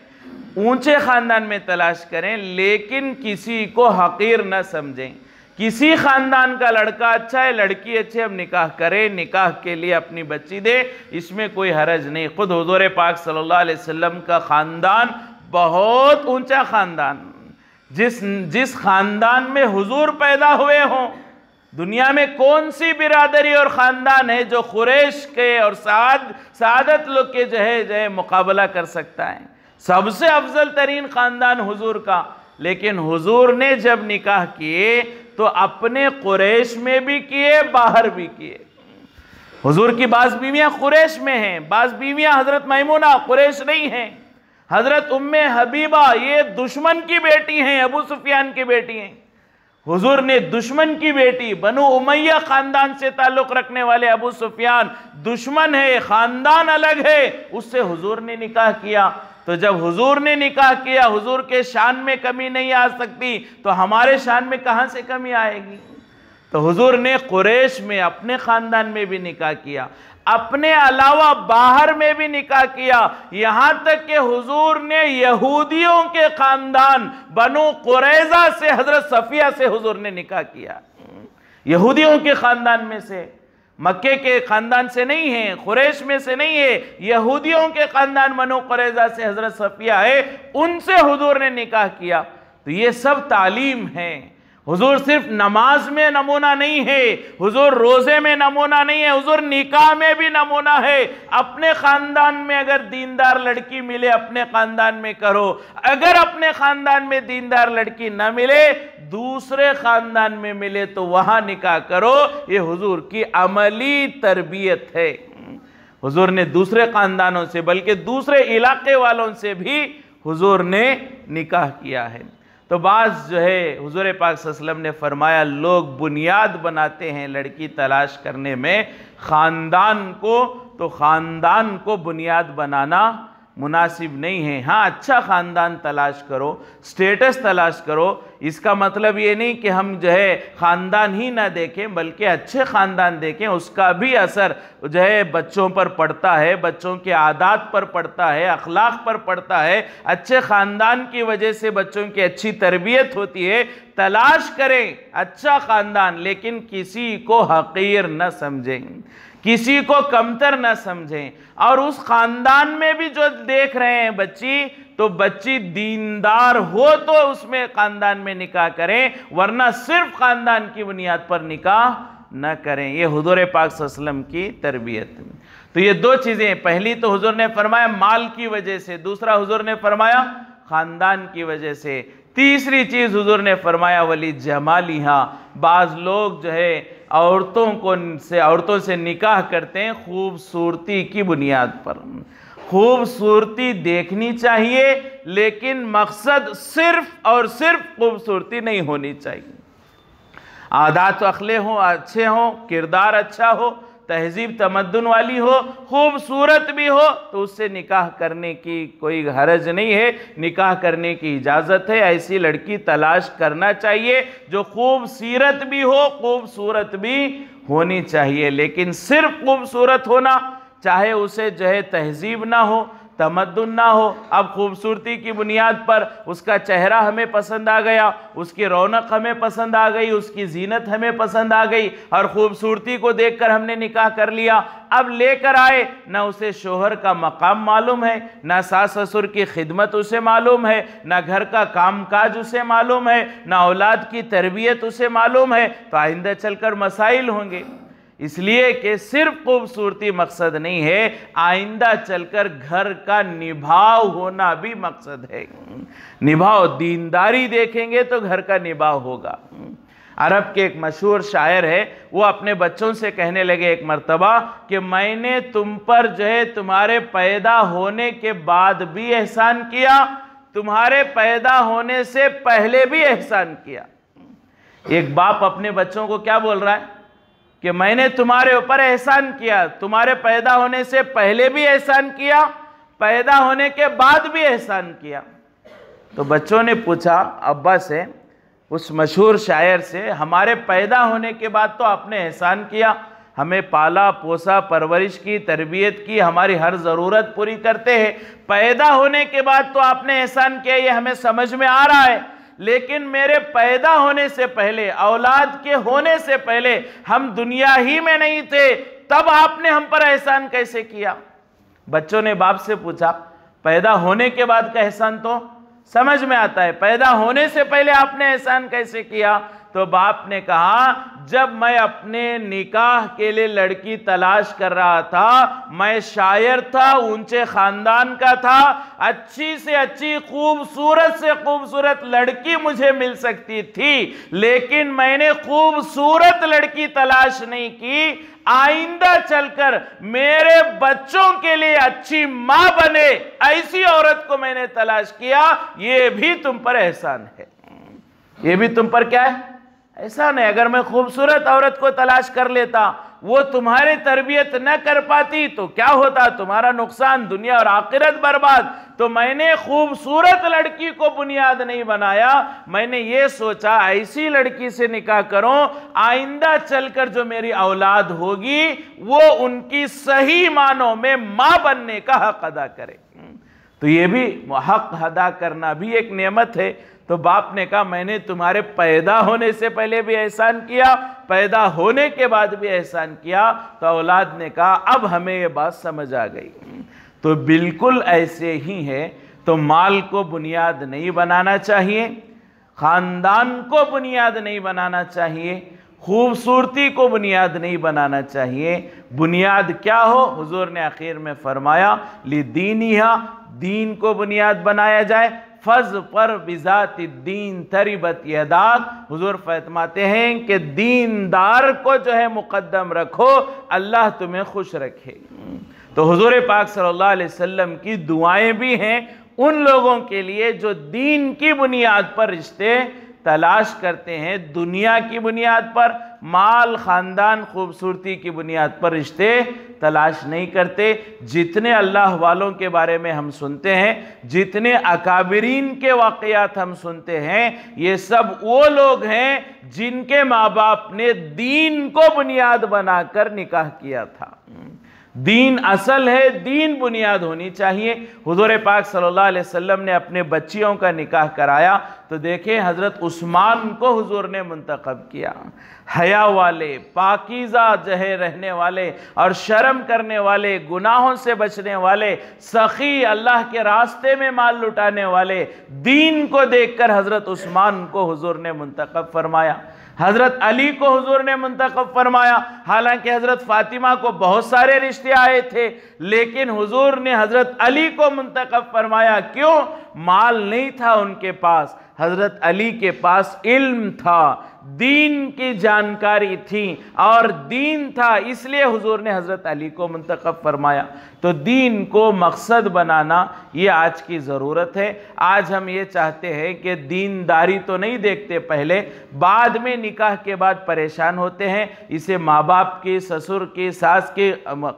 ऊंचे ख़ानदान में तलाश करें, लेकिन किसी को हक़ीर न समझें। किसी ख़ानदान का लड़का अच्छा है, लड़की अच्छी, हम निकाह करें, निकाह के लिए अपनी बच्ची दे, इसमें कोई हरज नहीं। खुद हुज़ूर पाक सल्लल्लाहु अलैहि वसल्लम का ख़ानदान बहुत ऊंचा ख़ानदान, जिस ख़ानदान में हुजूर पैदा हुए हों, दुनिया में कौन सी बिरादरी और ख़ानदान है जो कुरैश के और सादत लोग के जो है मुकाबला कर सकता है? सबसे अफजल तरीन ख़ानदान हुजूर का। लेकिन हुजूर ने जब निकाह किए तो अपने कुरैश में भी किए, बाहर भी किए। हुजूर की बाज़ बीवियाँ कुरैश में हैं, बाज़ बीवियाँ हज़रत मैमूना कुरैश नहीं हैं। हज़रत उम्मे हबीबा ये दुश्मन की बेटी हैं, अबू सुफियान की बेटी हैं। हुजूर ने दुश्मन की बेटी, बनु उमैया ख़ानदान से ताल्लुक़ रखने वाले अबू सुफियान दुश्मन है, ख़ानदान अलग है, उससे हुजूर ने निकाह किया। तो जब हुजूर ने निकाह किया, हुजूर के शान में कमी नहीं आ सकती, तो हमारे शान में कहाँ से कमी आएगी? तो हुजूर ने कुरैश में अपने ख़ानदान में भी निकाह किया, अपने अलावा बाहर में भी निकाह किया। यहाँ तक कि हुजूर ने यहूदियों के ख़ानदान बनु कुरैज़ा से, हज़रत सफ़िया से हुजूर ने निकाह किया। यहूदियों के ख़ानदान में से, मक्के के ख़ानदान से नहीं है, कुरैश में से नहीं है, यहूदियों के ख़ानदान बनु कुरैज़ा से हज़रत सफ़िया है, उनसे हुजूर ने निकाह किया। तो ये सब तालीम है। हुजूर सिर्फ नमाज में नमूना नहीं है, हुजूर रोजे में नमूना नहीं है, हुजूर निकाह में भी नमूना है। अपने खानदान में अगर दीनदार लड़की मिले अपने खानदान में करो, अगर अपने खानदान में दीनदार लड़की न मिले दूसरे खानदान में मिले तो वहां निकाह करो। ये हुजूर की अमली तरबियत है। हुजूर ने दूसरे खानदानों से बल्कि दूसरे इलाके वालों से भी हुजूर ने निकाह किया है। तो बाज़ जो है हुजूर पाक सल्लल्लाहु अलैहि वसल्लम ने फरमाया लोग बुनियाद बनाते हैं लड़की तलाश करने में ख़ानदान को, तो ख़ानदान को बुनियाद बनाना मुनासिब नहीं है। हाँ, अच्छा ख़ानदान तलाश करो, स्टेटस तलाश करो। इसका मतलब ये नहीं कि हम जो है ख़ानदान ही ना देखें बल्कि अच्छे ख़ानदान देखें, उसका भी असर जो है बच्चों पर पड़ता है, बच्चों के आदात पर पड़ता है, अखलाक पर पड़ता है। अच्छे ख़ानदान की वजह से बच्चों की अच्छी तरबियत होती है। तलाश करें अच्छा ख़ानदान, लेकिन किसी को हक़ीर न समझें, किसी को कमतर न समझें। और उस खानदान में भी जो देख रहे हैं बच्ची, तो बच्ची दीनदार हो तो उसमें खानदान में निकाह करें, वरना सिर्फ खानदान की बुनियाद पर निकाह न करें। ये हुजूर पाक सल्लल्लाहु अलैहि वसल्लम की तरबियत। तो ये दो चीज़ें, पहली तो हुजूर ने फरमाया माल की वजह से, दूसरा हुजूर ने फरमाया खानदान की वजह से, तीसरी चीज़ हुजूर ने फरमाया वली जमालिहा। बाज़ लोग जो है औरतों से निकाह करते हैं खूबसूरती की बुनियाद पर। खूबसूरती देखनी चाहिए, लेकिन मकसद सिर्फ और सिर्फ खूबसूरती नहीं होनी चाहिए। आदात अखले हों अच्छे हों, किरदार अच्छा हो, तहजीब तमद्दुन वाली हो, खूबसूरत भी हो, तो उससे निकाह करने की कोई हरज नहीं है, निकाह करने की इजाज़त है। ऐसी लड़की तलाश करना चाहिए जो खूब सीरत भी हो, खूबसूरत भी होनी चाहिए। लेकिन सिर्फ खूबसूरत होना, चाहे उसे जो है तहजीब ना हो, तमद्दुन ना हो, अब खूबसूरती की बुनियाद पर उसका चेहरा हमें पसंद आ गया, उसकी रौनक हमें पसंद आ गई, उसकी जीनत हमें पसंद आ गई और खूबसूरती को देखकर हमने निकाह कर लिया। अब लेकर आए, ना उसे शोहर का मकाम मालूम है, ना सास ससुर की खिदमत उसे मालूम है, ना घर का कामकाज उसे मालूम है, ना औलाद की तरबियत उसे मालूम है, तो आइंदा चलकर मसाइल होंगे। इसलिए कि सिर्फ खूबसूरती मकसद नहीं है, आइंदा चलकर घर का निभाव होना भी मकसद है। निभाव, दीनदारी देखेंगे तो घर का निभाव होगा। अरब के एक मशहूर शायर है, वो अपने बच्चों से कहने लगे एक मर्तबा कि मैंने तुम पर जो है तुम्हारे पैदा होने के बाद भी एहसान किया, तुम्हारे पैदा होने से पहले भी एहसान किया। एक बाप अपने बच्चों को क्या बोल रहा है कि मैंने तुम्हारे ऊपर एहसान किया, तुम्हारे पैदा होने से पहले भी एहसान किया, पैदा होने के बाद भी एहसान किया। तो बच्चों ने पूछा अब्बा से, उस मशहूर शायर से, हमारे पैदा होने के बाद तो आपने एहसान किया, हमें पाला पोसा, परवरिश की, तरबियत की, हमारी हर ज़रूरत पूरी करते हैं, पैदा होने के बाद तो आपने एहसान किया, ये हमें समझ में आ रहा है, लेकिन मेरे पैदा होने से पहले, औलाद के होने से पहले हम दुनिया ही में नहीं थे, तब आपने हम पर एहसान कैसे किया? बच्चों ने बाप से पूछा, पैदा होने के बाद का एहसान तो समझ में आता है, पैदा होने से पहले आपने एहसान कैसे किया? तो बाप ने कहा, जब मैं अपने निकाह के लिए लड़की तलाश कर रहा था, मैं शायर था, ऊंचे खानदान का था, अच्छी से अच्छी, खूबसूरत से खूबसूरत लड़की मुझे मिल सकती थी, लेकिन मैंने खूबसूरत लड़की तलाश नहीं की। आइंदा चलकर मेरे बच्चों के लिए अच्छी मां बने, ऐसी औरत को मैंने तलाश किया। ये भी तुम पर एहसान है, ये भी तुम पर क्या है? एहसान है। अगर मैं खूबसूरत औरत को तलाश कर लेता, वो तुम्हारी तरबियत न कर पाती, तो क्या होता? तुम्हारा नुकसान, दुनिया और आखिरत बर्बाद। तो मैंने खूबसूरत लड़की को बुनियाद नहीं बनाया, मैंने ये सोचा ऐसी लड़की से निकाह करूं, आइंदा चलकर जो मेरी औलाद होगी वो उनकी सही मानों में मां बनने का हक अदा करे। तो ये भी हक अदा करना भी एक नेमत है। तो बाप ने कहा, मैंने तुम्हारे पैदा होने से पहले भी एहसान किया, पैदा होने के बाद भी एहसान किया। तो औलाद ने कहा, अब हमें ये बात समझ आ गई। तो बिल्कुल ऐसे ही है। तो माल को बुनियाद नहीं बनाना चाहिए, ख़ानदान को बुनियाद नहीं बनाना चाहिए, खूबसूरती को बुनियाद नहीं बनाना चाहिए। बुनियाद क्या हो? हुजूर ने आखिर में फरमाया लिदीनिहा, दीन को बुनियाद बनाया जाए। फज पर बिजात दीन तरिबत यदाक, हुजूर फरमाते हैं कि दीनदार को जो है मुकद्दम रखो, अल्लाह तुम्हें खुश रखे। तो हुजूर पाक सल्लल्लाहु अलैहि वसल्लम की दुआएं भी हैं उन लोगों के लिए जो दीन की बुनियाद पर रिश्ते तलाश करते हैं, दुनिया की बुनियाद पर, माल, ख़ानदान, खूबसूरती की बुनियाद पर रिश्ते तलाश नहीं करते। जितने अल्लाह वालों के बारे में हम सुनते हैं, जितने अकाबिरीन के वाक़यात हम सुनते हैं, ये सब वो लोग हैं जिनके माँ बाप ने दीन को बुनियाद बनाकर निकाह किया था। दीन असल है, दीन बुनियाद होनी चाहिए। हुजूर पाक सल्लल्लाहु अलैहि वसल्लम ने अपने बच्चियों का निकाह कराया तो देखें हज़रत उस्मान को हुजूर ने मुंतखब किया। हया वाले, पाकीज़ा जहे रहने वाले और शर्म करने वाले, गुनाहों से बचने वाले, सखी, अल्लाह के रास्ते में माल लुटाने वाले, दीन को देखकर हज़रत उस्मान को हुजूर ने मुंतखब फरमाया। हज़रत अली को हुजूर ने मुंतखब फरमाया। हालांकि हज़रत फ़ातिमा को बहुत सारे रिश्ते आए थे, लेकिन हुजूर ने हज़रत अली को मुंतखब फरमाया। क्यों? माल नहीं था उनके पास, हज़रत अली के पास इल्म था, दीन की जानकारी थी और दीन था, इसलिए हुजूर ने हज़रत अली को मुंतखब फरमाया। तो दीन को मकसद बनाना ये आज की ज़रूरत है। आज हम ये चाहते हैं कि दीनदारी तो नहीं देखते पहले, बाद में निकाह के बाद परेशान होते हैं। इसे माँ बाप की, ससुर की, सास की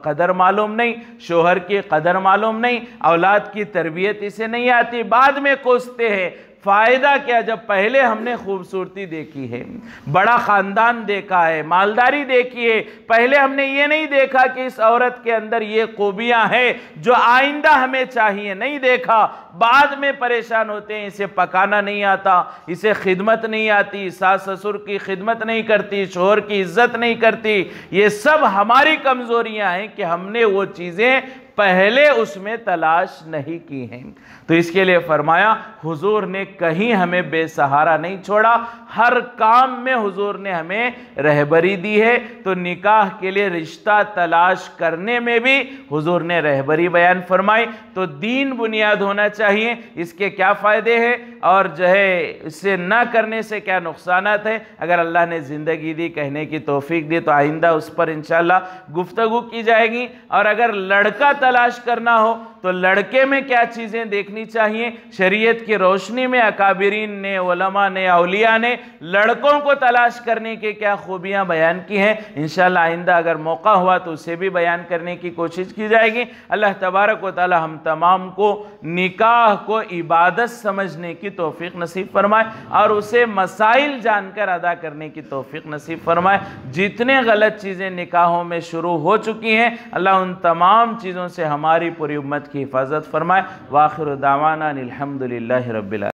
कदर मालूम नहीं, शोहर की कदर मालूम नहीं, औलाद की तरबियत इसे नहीं आती, बाद में कोसते हैं। फ़ायदा क्या जब पहले हमने खूबसूरती देखी है, बड़ा ख़ानदान देखा है, मालदारी देखी है, पहले हमने ये नहीं देखा कि इस औरत के अंदर ये खूबियाँ हैं जो आइंदा हमें चाहिए, नहीं देखा, बाद में परेशान होते हैं। इसे पकाना नहीं आता, इसे खिदमत नहीं आती, सास ससुर की खिदमत नहीं करती, शोहर की इज्जत नहीं करती। ये सब हमारी कमज़ोरियाँ हैं कि हमने वो चीज़ें पहले उसमें तलाश नहीं की हैं। तो इसके लिए फरमाया हुजूर ने कहीं हमें बेसहारा नहीं छोड़ा, हर काम में हुजूर ने हमें रहबरी दी है। तो निकाह के लिए रिश्ता तलाश करने में भी हुजूर ने रहबरी बयान फरमाई। तो दीन बुनियाद होना चाहिए। इसके क्या फ़ायदे हैं और जो है इससे ना करने से क्या नुकसानात है, अगर अल्लाह ने ज़िंदगी दी, कहने की तौफीक दी, तो आइंदा उस पर इंशाअल्लाह गुफ्तगू की जाएगी। और अगर लड़का तलाश करना हो तो लड़के में क्या चीज़ें देखनी चाहिए, शरीयत की रोशनी में अकाबिरीन ने, उलमा ने, औलिया ने लड़कों को तलाश करने के क्या खूबियाँ बयान की हैं। इंशाअल्लाह आइंदा अगर मौका हुआ तो उसे भी बयान करने की कोशिश की जाएगी। अल्लाह तबारक व तआला हम तमाम को निकाह को इबादत समझने की तौफीक नसीब फरमाए और उसे मसाइल जानकर अदा करने की तौफीक नसीब फरमाए। जितने गलत चीज़ें निकाहों में शुरू हो चुकी हैं, अल्लाह उन तमाम चीज़ों से हमारी पूरी उम्मत की हिफाजत फरमाए। वाखिर दावाना अनिल हम्दुलिल्लाहि रब्बिल आलमीन।